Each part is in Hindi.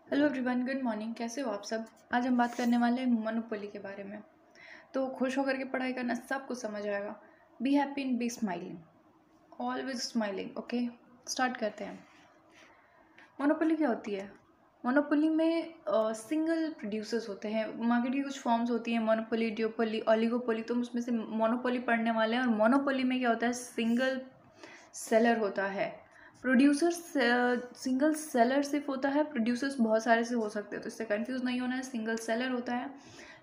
Hello everyone, good morning. कैसे हो आप सब? आज हम बात करने वाले हैं मोनोपोली के बारे में। तो खुश होकर के पढ़ाई करना, सब कुछ समझ आएगा। Be happy and B smiling, always smiling. Okay, start करते हैं। मोनोपोली क्या होती है? मोनोपोली में सिंगल प्रोड्यूसर्स होते हैं। मार्केट की कुछ फॉर्म्स होती हैं, मोनोपोली, डियोपोली, ओलिगोपोली। तो हम उसमें से मोनोपोली पढ़ने वाले हैं। और मोनोपोली में क्या होता है? सिंगल सेलर होता है। प्रोड्यूसर सिंगल सेलर सिर्फ होता है, प्रोड्यूसर्स बहुत सारे से हो सकते हैं, तो इससे कंफ्यूज नहीं होना है। सिंगल सेलर होता है।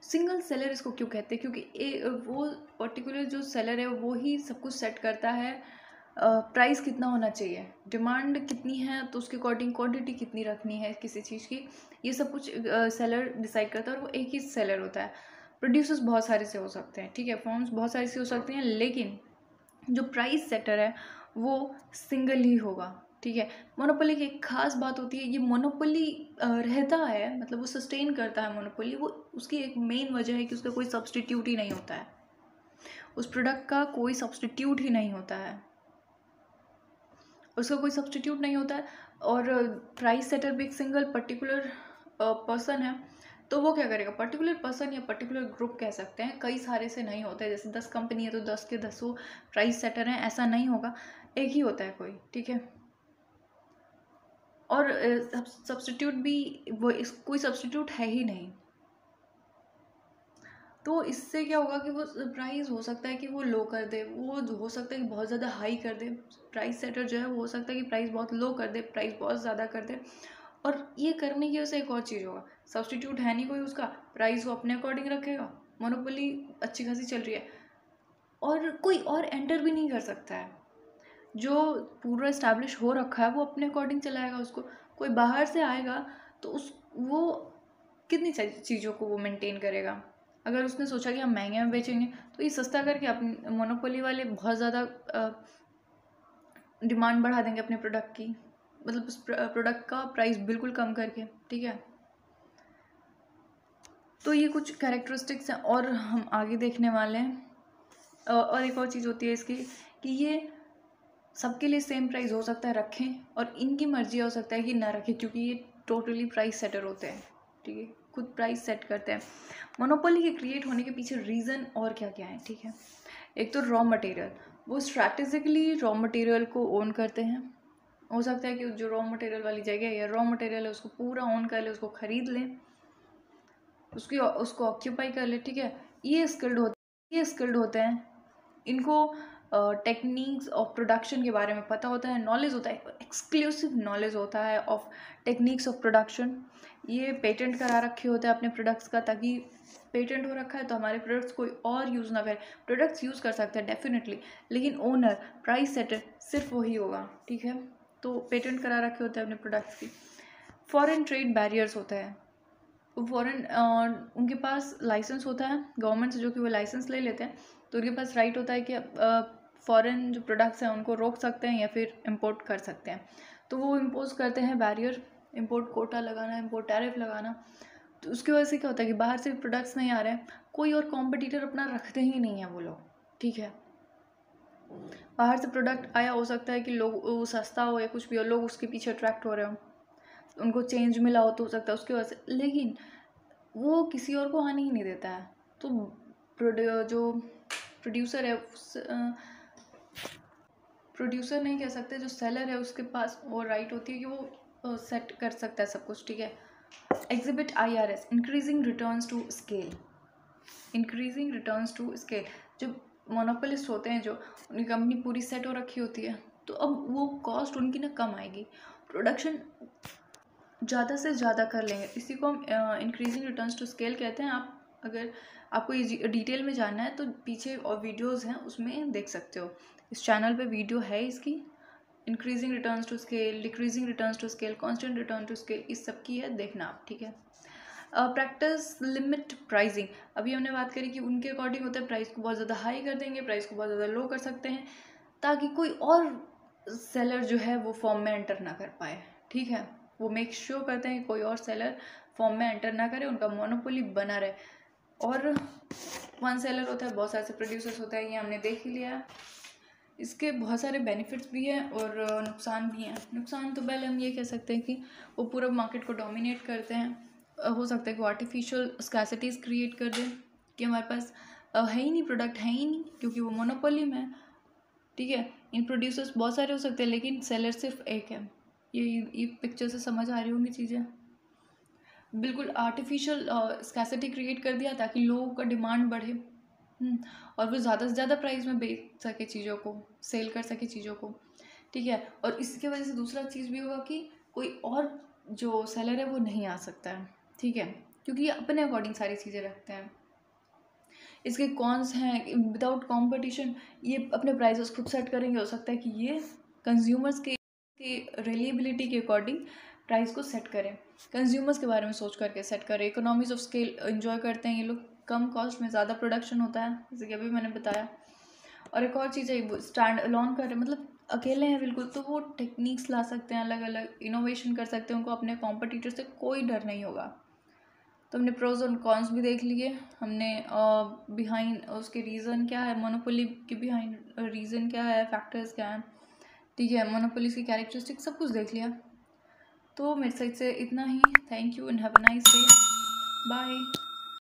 सिंगल सेलर इसको क्यों कहते हैं? क्योंकि वो पर्टिकुलर जो सेलर है वो ही सब कुछ सेट करता है। प्राइस कितना होना चाहिए, डिमांड कितनी है, तो उसके अकॉर्डिंग क्वांटिटी कितनी रखनी है किसी चीज़ की, ये सब कुछ सेलर डिसाइड करता है। और वो एक ही सेलर होता है। प्रोड्यूसर्स बहुत सारे से हो सकते हैं, ठीक है, फॉर्म्स बहुत सारे से हो सकते हैं, लेकिन जो प्राइस सेटर है वो सिंगल ही होगा, ठीक है। मोनोपोली की एक खास बात होती है, ये मोनोपोली रहता है, मतलब वो सस्टेन करता है मोनोपोली। वो उसकी एक मेन वजह है कि उसका कोई सब्सटीट्यूट ही नहीं होता है। उस प्रोडक्ट का कोई सब्सटीट्यूट ही नहीं होता है, उसका कोई सब्सटीट्यूट नहीं होता है। और प्राइस सेटर भी एक सिंगल पर्टिकुलर पर्सन है, तो वो क्या करेगा? पर्टिकुलर पर्सन या पर्टिकुलर ग्रुप कह सकते हैं, कई सारे से नहीं होता है। जैसे 10 कंपनी है तो 10 के 10 प्राइस सेटर हैं, ऐसा नहीं होगा, एक ही होता है कोई, ठीक है। और सब्सटीट्यूट भी वो कोई सब्सटीट्यूट है ही नहीं। तो इससे क्या होगा कि वो प्राइस हो सकता है कि वो लो कर दे, वो हो सकता है कि बहुत ज़्यादा हाई कर दे। प्राइस सेटर जो है वो हो सकता है कि प्राइस बहुत लो कर दे, प्राइस बहुत ज़्यादा कर दे। और ये करने की वजह से एक और चीज़ होगा, सब्सटीट्यूट है नहीं कोई उसका, प्राइस वो अपने अकॉर्डिंग रखेगा। मोनोपोली अच्छी खासी चल रही है और कोई और एंटर भी नहीं कर सकता है। जो पूरा इस्टेब्लिश हो रखा है वो अपने अकॉर्डिंग चलाएगा उसको। कोई बाहर से आएगा तो उस वो कितनी चीज़ों को वो मेंटेन करेगा। अगर उसने सोचा कि हम महंगे में बेचेंगे तो ये सस्ता करके अपने मोनोपोली वाले बहुत ज़्यादा डिमांड बढ़ा देंगे अपने प्रोडक्ट की, मतलब उस प्रोडक्ट का प्राइस बिल्कुल कम करके, ठीक है। तो ये कुछ कैरेक्टरिस्टिक्स हैं और हम आगे देखने वाले हैं। और एक और चीज़ होती है इसकी कि ये सबके लिए सेम प्राइस हो सकता है रखें, और इनकी मर्जी हो सकता है कि ना रखें, क्योंकि ये टोटली प्राइस सेटर होते हैं, ठीक है, खुद प्राइस सेट करते हैं। मोनोपोली के क्रिएट होने के पीछे रीज़न और क्या क्या है, ठीक है। एक तो रॉ मटेरियल, वो स्ट्रैटेजिकली रॉ मटेरियल को ओन करते हैं। हो सकता है कि जो रॉ मटेरियल वाली जगह है या रॉ मटेरियल है उसको पूरा ओन कर ले, उसको खरीद लें, उसको ऑक्यूपाई कर ले, ठीक है। ये स्किल्ड होते हैं। इनको टेक्निक्स ऑफ प्रोडक्शन के बारे में पता होता है, नॉलेज होता है, एक्सक्लूसिव नॉलेज होता है ऑफ टेक्निक्स ऑफ प्रोडक्शन। ये पेटेंट करा रखे होते हैं अपने प्रोडक्ट्स का, ताकि पेटेंट हो रखा है तो हमारे प्रोडक्ट्स कोई और यूज़ ना करे। प्रोडक्ट्स यूज़ कर सकते हैं डेफिनेटली, लेकिन ओनर, प्राइस सेटर सिर्फ वही होगा, ठीक है। तो पेटेंट करा रखे होते हैं अपने प्रोडक्ट्स की। फॉरेन ट्रेड बैरियर्स होता है। फॉरेन उनके पास लाइसेंस होता है गवर्नमेंट से, जो कि वो लाइसेंस ले लेते हैं, तो उनके पास राइट होता है कि फॉरेन जो प्रोडक्ट्स हैं उनको रोक सकते हैं या फिर इंपोर्ट कर सकते हैं। तो वो इम्पोज करते हैं बैरियर, इंपोर्ट कोटा लगाना, इंपोर्ट टैरिफ लगाना। तो उसकी वजह से क्या होता है कि बाहर से प्रोडक्ट्स नहीं आ रहे हैं, कोई और कॉम्पिटिटर अपना रखते ही नहीं है वो लोग, ठीक है। बाहर से प्रोडक्ट आया, हो सकता है कि लोग वो सस्ता हो या कुछ भी हो, लोग उसके पीछे अट्रैक्ट हो रहे हो, उनको चेंज मिला हो, तो हो सकता है उसकी वजह से, लेकिन वो किसी और को हानि ही नहीं देता है। तो जो प्रोड्यूसर है, प्रोड्यूसर नहीं कह सकते, जो सेलर है उसके पास वो राइट होती है कि वो सेट कर सकता है सब कुछ, ठीक है। Exhibit IRS, increasing returns to scale. Increasing returns to scale, जो मोनोपोलिस्ट होते हैं, जो उनकी कंपनी पूरी सेट हो रखी होती है, तो अब वो कॉस्ट उनकी ना कम आएगी, प्रोडक्शन ज़्यादा से ज़्यादा कर लेंगे। इसी को हम इंक्रीजिंग रिटर्न्स टू स्केल कहते हैं। आप अगर आपको ये डिटेल में जानना है तो पीछे और वीडियोस हैं उसमें देख सकते हो, इस चैनल पे वीडियो है इसकी। Increasing returns to scale, decreasing returns to scale, constant return to scale, इस सब की है, देखना आप, ठीक है। प्रैक्टिस लिमिट प्राइसिंग, अभी हमने बात करी कि उनके अकॉर्डिंग होता है, प्राइस को बहुत ज़्यादा हाई कर देंगे, प्राइस को बहुत ज़्यादा लो कर सकते हैं, ताकि कोई और सेलर जो है वो फॉर्म में एंटर ना कर पाए, ठीक है। वो मेक श्योर करते हैं कि कोई और सेलर फॉर्म में एंटर ना करे, उनका मोनोपोली बना रहे। और वन सेलर होता है, बहुत सारे प्रोड्यूसर्स होता है, ये हमने देख ही लिया है। इसके बहुत सारे बेनिफिट्स भी हैं और नुकसान भी हैं। नुकसान तो पहले हम ये कह सकते हैं कि वो पूरा मार्केट को डोमिनेट करते हैं। हो सकता है कि वो आर्टिफिशियल स्कैसिटीज़ क्रिएट कर दें कि हमारे पास है ही नहीं, प्रोडक्ट है ही नहीं, क्योंकि वो मोनोपोली में है। ठीक है, इन प्रोड्यूसर्स बहुत सारे हो सकते हैं लेकिन सेलर सिर्फ एक है। ये पिक्चर से समझ आ रही होंगी चीज़ें। बिल्कुल आर्टिफिशियल स्कैसिटी क्रिएट कर दिया ताकि लोगों का डिमांड बढ़े, और वो ज़्यादा से ज़्यादा प्राइस में बेच सके चीज़ों को, सेल कर सके चीज़ों को। ठीक है, और इसकी वजह से दूसरा चीज़ भी होगा कि कोई और जो सेलर है वो नहीं आ सकता है। ठीक है, क्योंकि ये अपने अकॉर्डिंग सारी चीज़ें रखते हैं। इसके कॉन्स हैं, विदाउट कंपटीशन ये अपने प्राइसेस खुद सेट करेंगे। हो सकता है कि ये कंज्यूमर्स के रिलायबिलिटी के अकॉर्डिंग प्राइस को सेट करें, कंज्यूमर्स के बारे में सोच करके सेट करें। इकोनॉमीज ऑफ स्केल एंजॉय करते हैं ये लोग, कम कॉस्ट में ज़्यादा प्रोडक्शन होता है, जैसे कि अभी मैंने बताया। और एक और चीज़ है, वो स्टैंड अलोन कर रहे हैं, मतलब अकेले हैं बिल्कुल, तो वो टेक्निक्स ला सकते हैं, अलग अलग इनोवेशन कर सकते हैं, उनको अपने कॉम्पिटिटर से कोई डर नहीं होगा। तो हमने प्रोज और कॉन्स भी देख लिए, हमने बिहाइंड उसके रीज़न क्या है, मोनोपोली के बिहाइंड रीज़न क्या है, फैक्टर्स क्या हैं। ठीक है, मोनोपोलीज की कैरेक्टरिस्टिक सब कुछ देख लिया। तो मेरे साइड से इतना ही। Thank you and have a nice day. Bye.